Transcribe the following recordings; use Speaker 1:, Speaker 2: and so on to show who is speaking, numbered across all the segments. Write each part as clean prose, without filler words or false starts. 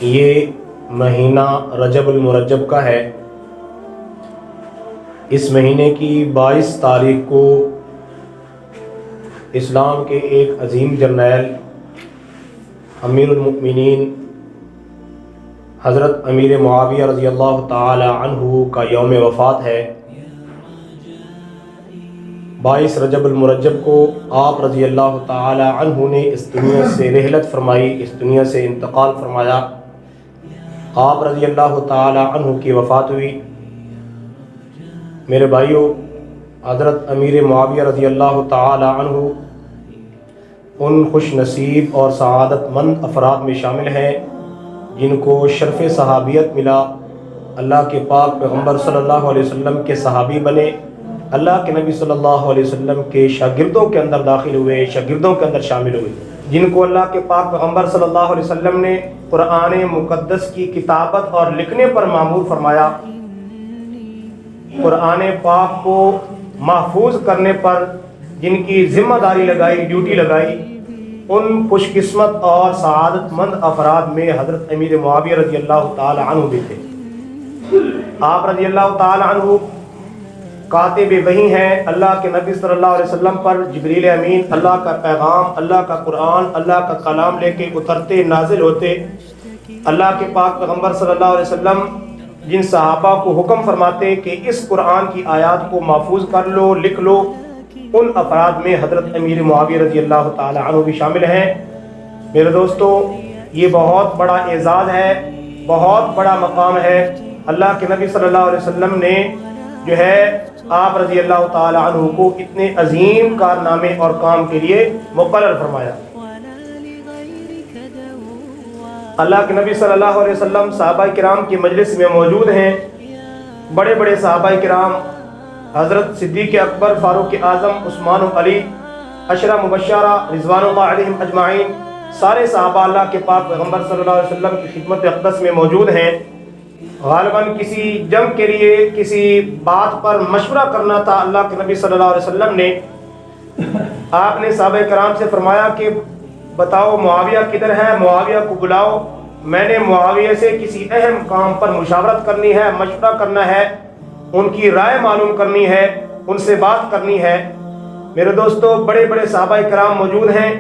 Speaker 1: یہ مہینہ رجب المرجب کا ہے۔ اس مہینے کی 22 تاریخ کو اسلام کے ایک عظیم جرنیل امیر المؤمنین حضرت امیر معاویہ رضی اللہ تعالی عنہ کا یوم وفات ہے۔ 22 رجب المرجب کو آپ رضی اللہ تعالی عنہ نے اس دنیا سے رحلت فرمائی، اس دنیا سے انتقال فرمایا۔ آپ رضی اللہ تعالی عنہ کی وفات ہوئی۔ میرے بھائیوں، حضرت امیر معاویہ رضی اللہ تعالی عنہ ان خوش نصیب اور سعادت مند افراد میں شامل ہیں جن کو شرف صحابیت ملا، اللہ کے پاک پیغمبر صلی اللہ علیہ وسلم کے صحابی بنے، اللہ کے نبی صلی اللہ علیہ وسلم کے شاگردوں کے اندر داخل ہوئے، شاگردوں کے اندر شامل ہوئے، جن کو اللہ کے پاک پیغمبر صلی اللہ علیہ وسلم نے قرآن مقدس کی کتابت اور لکھنے پر مامور فرمایا، قرآن پاک کو محفوظ کرنے پر جن کی ذمہ داری لگائی، ڈیوٹی لگائی، ان خوش قسمت اور سعادت مند افراد میں حضرت امیر معاویہ رضی اللہ تعالی عنہ بھی تھے۔ آپ رضی اللہ تعالی عنہ کاتب وحی ہیں، اللہ کے نبی صلی اللہ علیہ وسلم پر جبریل امین اللہ کا پیغام، اللہ کا قرآن، اللہ کا کلام لے کے اترتے، نازل ہوتے۔ اللہ کے پاک پیغمبر صلی اللہ علیہ وسلم جن صحابہ کو حکم فرماتے کہ اس قرآن کی آیات کو محفوظ کر لو، لکھ لو، ان افراد میں حضرت امیر معاویہ رضی اللہ تعالی عنہ بھی شامل ہیں۔ میرے دوستو، یہ بہت بڑا اعزاز ہے، بہت بڑا مقام ہے۔ اللہ کے نبی صلی اللہ علیہ وسلم نے جو ہے آپ رضی اللہ تعالی عنہ کو اتنے عظیم کارنامے اور کام کے لیے مقرر فرمایا۔ اللہ کے نبی صلی اللہ علیہ وسلم صحابہ کرام کی مجلس میں موجود ہیں۔ بڑے بڑے صحابہ کرام، حضرت صدیق اکبر، فاروق اعظم، عثمان و علی، عشرہ مبشرہ رضوان اللہ علیہم اجمعین، سارے صحابہ اللہ کے پاک پیغمبر صلی اللہ علیہ وسلم کی خدمت اقدس میں موجود ہیں۔ غالباً کسی جنگ کے لیے کسی بات پر مشورہ کرنا تھا اللہ کے نبی صلی اللہ علیہ وسلم نے۔ آپ نے صحابہ کرام سے فرمایا کہ بتاؤ معاویہ کدھر ہے، معاویہ کو بلاؤ، میں نے معاویہ سے کسی اہم کام پر مشاورت کرنی ہے، مشورہ کرنا ہے، ان کی رائے معلوم کرنی ہے، ان سے بات کرنی ہے۔ میرے دوستو، بڑے بڑے صحابہ کرام موجود ہیں۔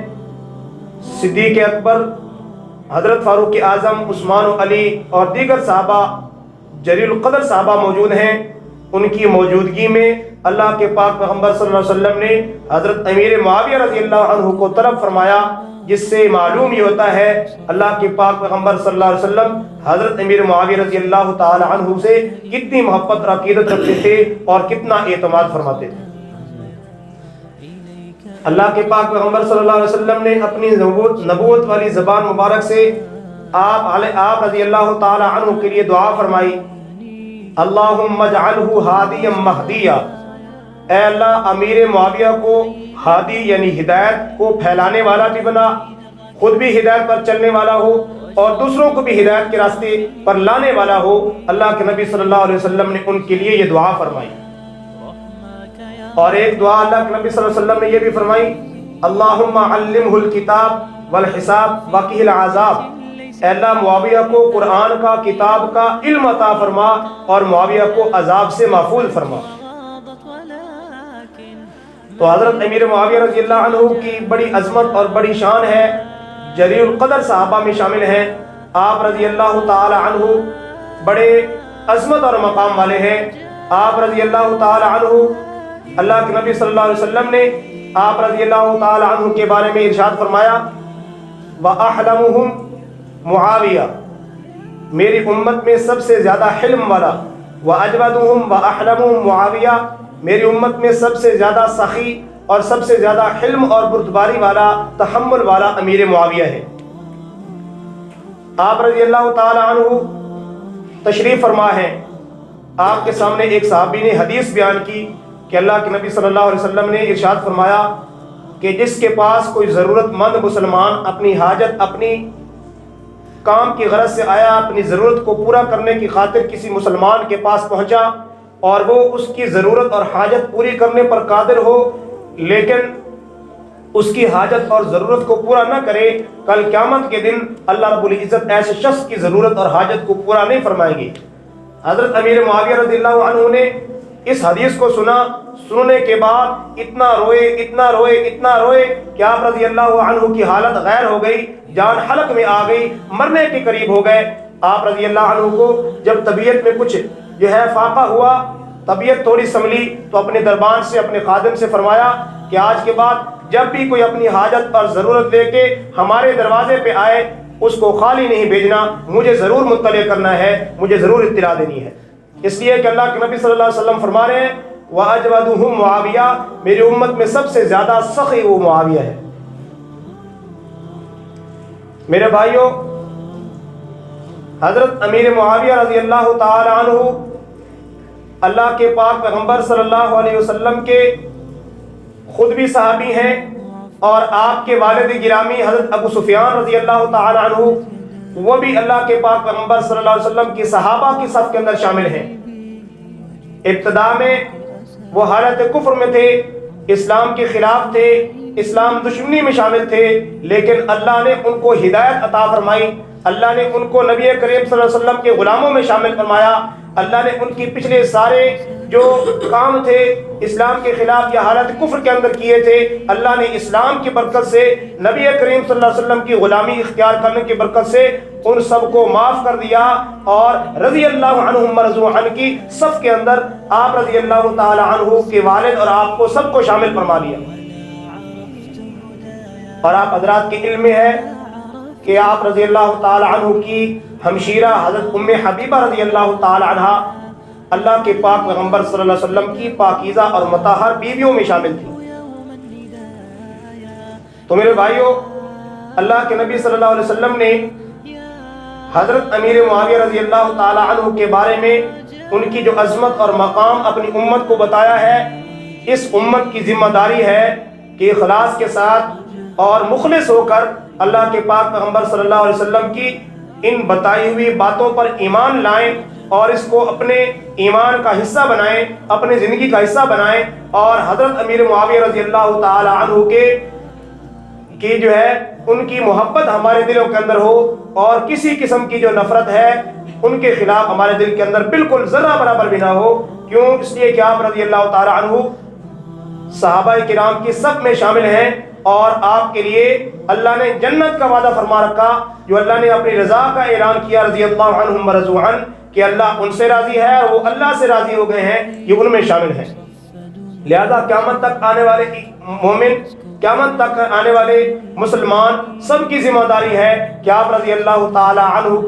Speaker 1: صدیق اکبر، حضرت فاروق اعظم، عثمان و علی اور دیگر صحابہ، جلیل القدر صحابہ موجود ہیں۔ ان کی موجودگی میں اللہ کے پاک پیغمبر صلی اللہ علیہ وسلم نے حضرت امیر معاویہ رضی اللہ عنہ کو طلب فرمایا، جس سے معلوم یہ ہوتا ہے اللہ کے پاک پیغمبر صلی اللہ علیہ وسلم حضرت امیر معاویہ رضی اللہ تعالی عنہ سے کتنی محبت اور عقیدت رکھتے تھے اور کتنا اعتماد فرماتے تھے۔ اللہ کے پاک پیغمبر صلی اللہ علیہ وسلم نے اپنی نبوت والی زبان مبارک سے آپ رضی اللہ تعالی عنہ کے لیے دعا فرمائی، اللہم اجعلہ ہادیا مہدیا، اے اللہ امیر معاویہ کو ہادی یعنی ہدایت کو پھیلانے والا بھی بنا، خود بھی ہدایت پر چلنے والا ہو اور دوسروں کو بھی ہدایت کے راستے پر لانے والا ہو۔ اللہ کے نبی صلی اللہ علیہ وسلم نے ان کے لیے یہ دعا فرمائی۔ اور ایک دعا اللہ کے نبی صلی اللہ علیہ وسلم نے یہ بھی فرمائی، اللہم علمہ الکتاب والحساب وقہ العذاب، اے اللہ معاویہ کو قرآن کا، کتاب کا علم عطا فرما اور معاویہ کو عذاب سے محفوظ فرما۔ تو حضرت امیر معاویہ رضی اللہ عنہ کی بڑی عظمت اور بڑی شان ہے، جلیل القدر صحابہ میں شامل ہیں۔ آپ رضی اللہ تعالی عنہ بڑے عظمت اور مقام والے ہیں۔ آپ رضی اللہ تعالی عنہ، اللہ کے نبی صلی اللہ علیہ وسلم نے آپ رضی اللہ تعالی عنہ کے بارے میں ارشاد فرمایا، وَأَحْلَمُهُمْ معاویہ، میری امت میں سب سے زیادہ حلم والا، وَأَجْوَدُهُمْ وَأَحْلَمُهُمْ معاویہ، میری امت میں سب سے زیادہ سخی اور سب سے زیادہ حلم اور بردباری والا، تحمل والا امیر معاویہ ہے۔ آپ رضی اللہ تعالی عنہ تشریف فرما ہے۔ آپ کے سامنے ایک صحابی نے حدیث بیان کی کہ اللہ کے نبی صلی اللہ علیہ وسلم نے ارشاد فرمایا کہ جس کے پاس کوئی ضرورت مند مسلمان اپنی حاجت، اپنی کام کی غرض سے آیا، اپنی ضرورت کو پورا کرنے کی خاطر کسی مسلمان کے پاس پہنچا اور وہ اس کی ضرورت اور حاجت پوری کرنے پر قادر ہو، لیکن اس کی حاجت اور ضرورت کو پورا نہ کرے، کل قیامت کے دن اللہ رب العزت ایسے شخص کی ضرورت اور حاجت کو پورا نہیں فرمائیں گے۔ حضرت امیر معاویہ رضی اللہ عنہ نے اس حدیث کو سننے کے بعد اتنا روئے کہ آپ رضی اللہ عنہ کی حالت غیر ہو گئی، جان حلق میں آ گئی، مرنے کے قریب ہو گئے۔ آپ رضی اللہ عنہ کو جب طبیعت میں کچھ فاقہ ہوا، طبیعت تھوڑی سنبھلی، تو اپنے دربان سے، اپنے خادم سے فرمایا کہ آج کے بعد جب بھی کوئی اپنی حاجت اور ضرورت لے کے ہمارے دروازے پہ آئے، اس کو خالی نہیں بھیجنا، مجھے ضرور مطلع کرنا ہے، مجھے ضرور اطلاع دینی ہے۔ اس لیے کہ اللہ کے نبی صلی اللہ علیہ وسلم فرما رہے ہیں وَأَجْوَدُهُمْ مُعَاوِيَةٌ، میری امت میں سب سے زیادہ سخی وہ معاویہ ہے۔ میرے بھائیوں، حضرت امیر معاویہ رضی اللہ تعالی عنہ اللہ کے پاک پیغمبر صلی اللہ علیہ وسلم کے خود بھی صحابی ہیں، اور آپ کے والد گرامی حضرت ابو سفیان رضی اللہ تعالی عنہ وہ بھی اللہ کے پاک پیغمبر صلی اللہ علیہ وسلم کی صحابہ کی صف کے اندر شامل ہیں۔ ابتدا میں وہ حالت کفر میں تھے، اسلام کے خلاف تھے، اسلام دشمنی میں شامل تھے، لیکن اللہ نے ان کو ہدایت عطا فرمائی، اللہ نے ان کو نبی کریم صلی اللہ علیہ وسلم کے غلاموں میں شامل فرمایا، اللہ نے ان کی پچھلے سارے جو کام تھے اسلام کے خلاف یا حالت کفر کے اندر کیے تھے، اللہ نے اسلام کی برکت سے، نبی کریم صلی اللہ علیہ وسلم کی غلامی اختیار کرنے کی برکت سے ان سب کو معاف کر دیا، اور رضی اللہ عنہم ورضوا عنہ کی صف کے اندر آپ رضی اللہ تعالی عنہ کے والد اور آپ کو سب کو شامل فرما لیا۔ اور آپ حضرات کے علم میں ہے کہ آپ رضی اللہ تعالی عنہ کی ہمشیرہ حضرت ام حبیبہ رضی اللہ تعالی عنہ اللہ کے پاک پیغمبر صلی اللہ علیہ وسلم کی پاکیزہ اور مطہر بیویوں میں شامل تھی۔ تو میرے بھائیوں، اللہ کے نبی صلی اللہ علیہ وسلم نے حضرت امیر معاویہ رضی اللہ تعالی عنہ کے بارے میں ان کی جو عظمت اور مقام اپنی امت کو بتایا ہے، اس امت کی ذمہ داری ہے کہ اخلاص کے ساتھ اور مخلص ہو کر اللہ کے پاک پیغمبر صلی اللہ علیہ وسلم کی ان بتائی ہوئی باتوں پر ایمان لائیں اور اس کو اپنے ایمان کا حصہ بنائیں، اپنی زندگی کا حصہ بنائیں، اور حضرت امیر معاویہ رضی اللہ تعالی عنہ کی جو ہے ان کی محبت ہمارے دلوں کے اندر ہو، اور کسی قسم کی جو نفرت ہے ان کے خلاف ہمارے دل کے اندر بالکل ذرہ برابر بھی نہ ہو۔ کیوں؟ اس لیے کہ آپ رضی اللہ تعالی عنہ صحابہ کرام کی صف میں شامل ہیں، اور آپ کے لیے اللہ نے جنت کا وعدہ فرما رکھا، جو اللہ نے اپنی رضا کا اعلان کیا رضی اللہ عنہم ورضوا عنہ، کہ اللہ ان سے راضی ہے اور وہ اللہ سے راضی ہو گئے ہیں، یہ ان میں شامل ہیں۔ لہذا قیامت تک آنے والے مومن، قیامت تک آنے والے مسلمان سب کی ذمہ داری ہے کہ آپ رضی اللہ تعالی عنہ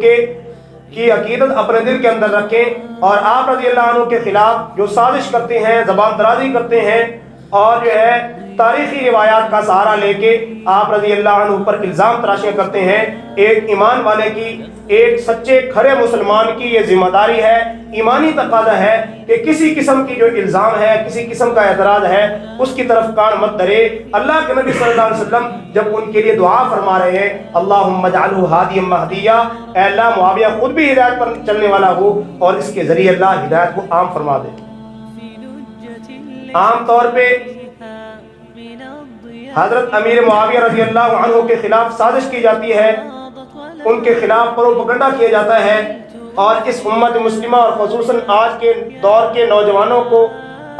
Speaker 1: کی عقیدت اپنے دل کے اندر رکھیں، اور آپ رضی اللہ عنہ کے خلاف جو سازش کرتے ہیں، زبان درازی کرتے ہیں، اور جو ہے تاریخی روایات کا سہارا لے کے آپ رضی اللہ عنہ پر الزام تراشیاں کرتے ہیں، ایک ایمان والے کی، ایک سچے کھرے مسلمان کی یہ ذمہ داری ہے، ایمانی تقاضا ہے کہ کسی قسم کی جو الزام ہے، کسی قسم کا اعتراض ہے، اس کی طرف کان مت دھرے۔ اللہ کے نبی صلی اللہ علیہ وسلم جب ان کے لیے دعا فرما رہے ہیں اللہم اجعلہ ہادیا مہدیا، اے اللہ معاویہ خود بھی ہدایت پر چلنے والا ہو اور اس کے ذریعے اللہ ہدایت کو عام فرما دے۔ عام طور پہ حضرت امیر معاویہ رضی اللہ عنہ کے خلاف سازش کی جاتی ہے، ان کے خلاف پروپیگنڈا کیا جاتا ہے، اور اس امت مسلمہ اور خصوصاً آج کے دور کے نوجوانوں کو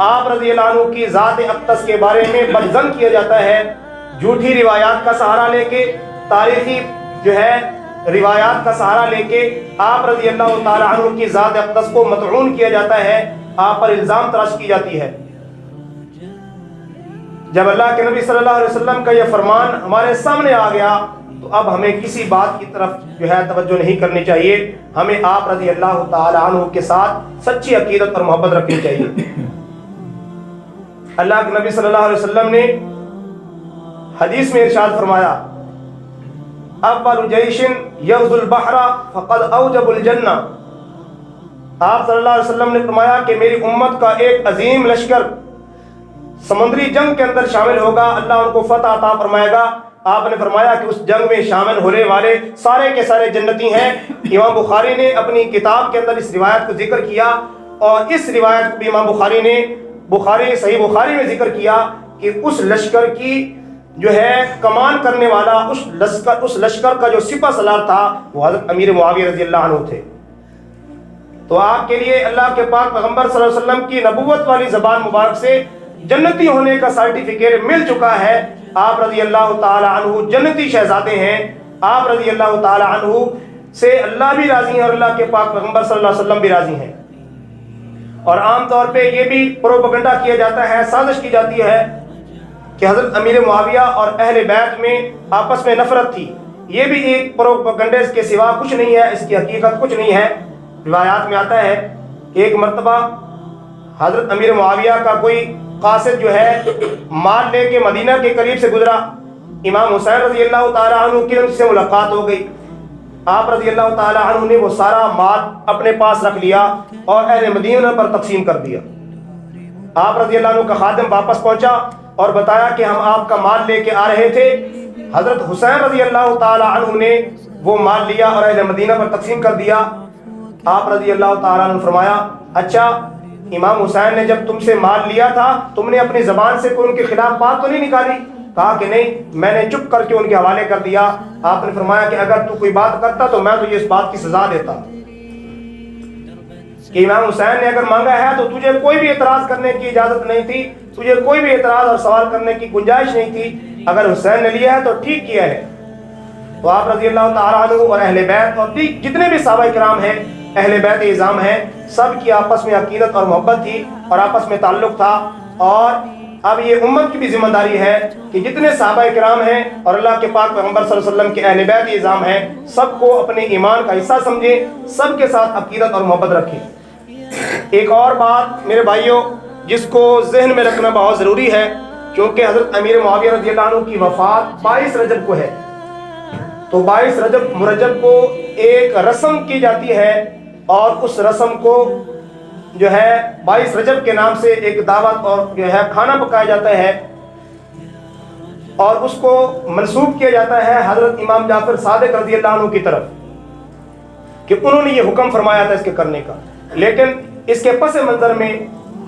Speaker 1: آپ رضی اللہ عنہ کی ذات اقدس کے بارے میں بدظن کیا جاتا ہے، جھوٹی روایات کا سہارا لے کے، تاریخی جو ہے روایات کا سہارا لے کے آپ رضی اللہ تعالی عنہ کی ذات اقدس کو مطعون کیا جاتا ہے، آپ پر الزام تراش کی جاتی ہے۔ جب اللہ کے نبی صلی اللہ علیہ وسلم کا یہ فرمان ہمارے سامنے آ گیا تو اب ہمیں کسی بات کی طرف جو ہے توجہ نہیں کرنی چاہیے، ہمیں آپ رضی اللہ تعالی عنہ کے ساتھ سچی عقیدت اور محبت رکھنی چاہیے۔ اللہ کے نبی صلی اللہ علیہ وسلم نے حدیث میں ارشاد فرمایا اول جیش یغزو البحر فقد اوجب الجنہ، آپ صلی اللہ علیہ وسلم نے فرمایا کہ میری امت کا ایک عظیم لشکر سمندری جنگ کے اندر شامل ہوگا، اللہ ان کو فتح عطا فرمائے گا۔ آپ نے فرمایا کہ اس جنگ میں شامل ہونے والے سارے کے سارے جنتی ہیں۔ امام بخاری نے اپنی کتاب کے اندر اس روایت کو ذکر کیا، اور اس روایت کو بھی امام بخاری نے صحیح بخاری میں ذکر کیا کہ اس لشکر کی جو ہے کمان کرنے والا اس لشکر کا جو سپہ سالار تھا وہ حضرت امیر معاویہ رضی اللہ عنہ تھے۔ تو آپ کے لیے اللہ کے پاک پیغمبر صلی اللہ علیہ وسلم کی نبوت والی زبان مبارک سے جنتی ہونے کا سرٹیفکیٹ مل چکا ہے۔ آپ رضی اللہ تعالی عنہ جنتی شہزادے ہیں، آپ رضی اللہ تعالی عنہ سے اللہ بھی راضی ہیں اور اللہ کے پاک پیغمبر صلی اللہ علیہ وسلم بھی راضی ہیں۔ اور عام طور پہ یہ بھی پروپیگنڈا کیا جاتا ہے، سازش کی جاتی ہے کہ حضرت امیر معاویہ اور اہل بیت میں آپس میں نفرت تھی۔ یہ بھی ایک پروپیگنڈے کے سوا کچھ نہیں ہے، اس کی حقیقت کچھ نہیں ہے۔ روایات میں آتا ہے کہ ایک مرتبہ حضرت امیر معاویہ کا کوئی قاصد جو ہے مال لے کے مدینہ کے قریب سے گزرا، امام حسین رضی اللہ تعالیٰ عنہ کی ان سے ملاقات ہو گئی۔ آپ رضی اللہ تعالیٰ عنہ نے وہ سارا مال اپنے پاس رکھ لیا اور اہل مدینہ پر تقسیم کر دیا۔ آپ رضی اللہ عنہ کا خادم واپس پہنچا اور بتایا کہ ہم آپ کا مال لے کے آ رہے تھے۔ حضرت حسین رضی اللہ تعالیٰ عنہ نے وہ مال لیا اور اہل مدینہ پر تقسیم کر دیا۔ آپ رضی اللہ تعالیٰ عنہ نے فرمایا، اچھا امام حسین نے جب تم سے مال لیا تھا تم نے اپنی زبان سے کوئی ان کے خلاف بات تو نہیں نکالی؟ کہا کہ نہیں، میں نے چپ کر کے ان کے حوالے کر دیا۔ آپ نے فرمایا کہ اگر تو کوئی بات کرتا تو میں تجھے اس بات کی سزا دیتا کہ امام حسین نے اگر مانگا ہے تو تجھے کوئی بھی اعتراض کرنے کی اجازت نہیں تھی، تجھے کوئی بھی اعتراض اور سوال کرنے کی گنجائش نہیں تھی۔ اگر حسین نے لیا ہے تو ٹھیک کیا ہے۔ تو آپ رضی اللہ تعالیٰ عنہ اور اہل بیت اور جتنے بھی صحابہ کرام ہیں، اہل بیت اعظام ہیں، سب کی آپس میں عقیدت اور محبت تھی اور آپس میں تعلق تھا۔ اور اب یہ امت کی بھی ذمہ داری ہے کہ جتنے صحابہ کرام ہیں اور اللہ کے پاک پیغمبر صلی اللہ علیہ وسلم کے اہل بیت اعظام ہیں، سب کو اپنے ایمان کا حصہ سمجھیں، سب کے ساتھ عقیدت اور محبت رکھیں۔ ایک اور بات میرے بھائیوں جس کو ذہن میں رکھنا بہت ضروری ہے، کیونکہ حضرت امیر معاویہ رضی اللہ عنہ کی وفات 22 رجب کو ہے، تو 22 رجب کو ایک رسم کی جاتی ہے اور اس رسم کو جو ہے 22 رجب کے نام سے ایک دعوت اور جو ہے کھانا پکایا جاتا ہے اور اس کو منسوب کیا جاتا ہے حضرت امام جعفر صادق رضی اللہ عنہ کی طرف کہ انہوں نے یہ حکم فرمایا تھا اس کے کرنے کا۔ لیکن اس کے پس منظر میں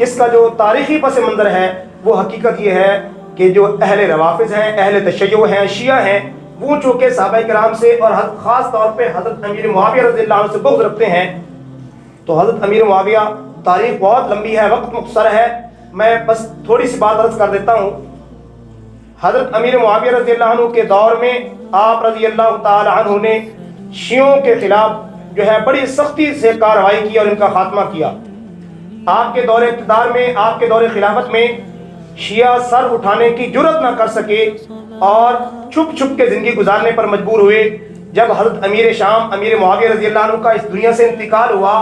Speaker 1: اس کا جو تاریخی پس منظر ہے وہ حقیقت یہ ہے کہ جو اہل روافض ہیں، اہل تشیع ہیں، شیعہ ہیں، وہ چونکہ صحابہ کرام سے اور خاص طور پہ حضرت امیر معاویہ رضی اللہ عنہ سے بغض رکھتے ہیں۔ تو حضرت امیر معاویہ، تاریخ بہت لمبی ہے، وقت مختصر ہے، میں بس تھوڑی سی بات عرض کر دیتا ہوں۔ حضرت امیر معاویہ رضی اللہ عنہ کے دور میں آپ رضی اللہ تعالی عنہ نے شیعوں کے خلاف جو ہے بڑی سختی سے کارروائی کی اور ان کا خاتمہ کیا۔ آپ کے دور اقتدار میں، آپ کے دور خلافت میں شیعہ سر اٹھانے کی جرت نہ کر سکے اور چھپ چھپ کے زندگی گزارنے پر مجبور ہوئے۔ جب حضرت امیر شام امیر معاویہ رضی اللہ عنہ کا اس دنیا سے انتقال ہوا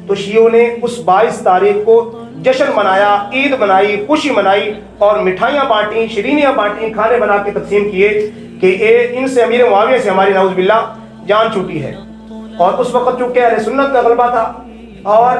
Speaker 1: تو شیعوں نے اس 22 تاریخ کو جشن منایا، عید منائی، خوشی منائی اور مٹھائیاں بانٹیں، شیرینیاں بانٹیں، کھانے بنا کے تقسیم کیے کہ ان سے امیر معاویہ سے ہماری نعوذ باللہ جان چھوٹی ہے۔ اور اس وقت چونکہ اہل سنت کا غلبہ تھا اور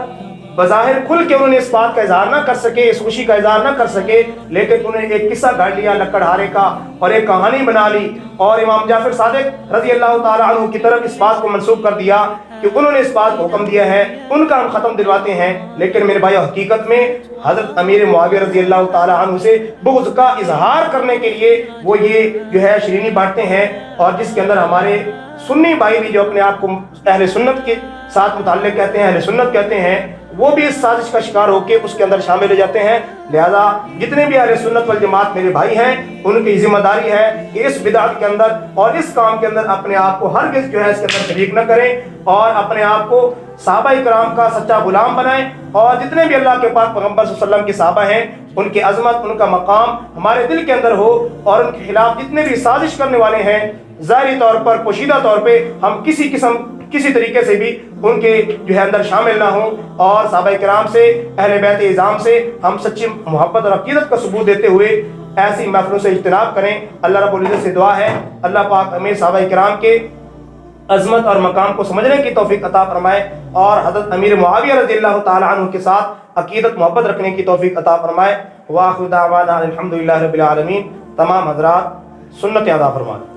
Speaker 1: بظاہر کھل کے انہوں نے اس بات کا اظہار نہ کر سکے، اس خوشی کا اظہار نہ کر سکے، لیکن انہوں نے ایک قصہ گھڑ لیا لکڑہارے کا اور ایک کہانی بنا لی اور امام جعفر صادق رضی اللہ تعالی عنہ کی طرف اس بات کو منسوب کر دیا کہ انہوں نے اس بات کو حکم دیا ہے، ان کا ہم ختم دلواتے ہیں۔ لیکن میرے بھائی حقیقت میں حضرت امیر معاویہ رضی اللہ تعالی عنہ سے بغض کا اظہار کرنے کے لیے وہ یہ جو ہے شیرینی بانٹتے ہیں، اور جس کے اندر ہمارے سنی بھائی بھی جو اپنے آپ کو اہل سنت کے ساتھ متعلق کہتے ہیں، اہل سنت کہتے ہیں، وہ بھی اس سازش کا شکار ہو کے اس کے اندر شامل ہو جاتے ہیں۔ لہذا جتنے بھی اہل سنت والجماعت میرے بھائی ہیں ان کی ذمہ داری ہے کہ اس بدعت کے اندر اور اس کام کے اندر اپنے آپ کو ہرگز جو ہے اس کے اندر شریک نہ کریں اور اپنے آپ کو صحابہ کرام کا سچا غلام بنائیں، اور جتنے بھی اللہ کے پاک پیغمبر صلی اللہ علیہ وسلم کے صحابہ ہیں ان کی عظمت، ان کا مقام ہمارے دل کے اندر ہو، اور ان کے خلاف جتنے بھی سازش کرنے والے ہیں ظاہری طور پر، پوشیدہ طور پہ ہم کسی طریقے سے بھی ان کے جو ہے اندر شامل نہ ہوں، اور صحابہ کرام سے، اہل بیت اعظام سے ہم سچی محبت اور عقیدت کا ثبوت دیتے ہوئے ایسی محفلوں سے اجتناب کریں۔ اللہ رب العزت سے دعا ہے اللہ پاک ہمیں صحابہ کرام کے عظمت اور مقام کو سمجھنے کی توفیق عطا فرمائے اور حضرت امیر معاویہ رضی اللہ تعالی عنہ کے ساتھ عقیدت محبت رکھنے کی توفیق عطا فرمائے۔ وآخر دعوانا الحمدللہ رب العالمین۔ تمام حضرات سنت ادا فرمائیں۔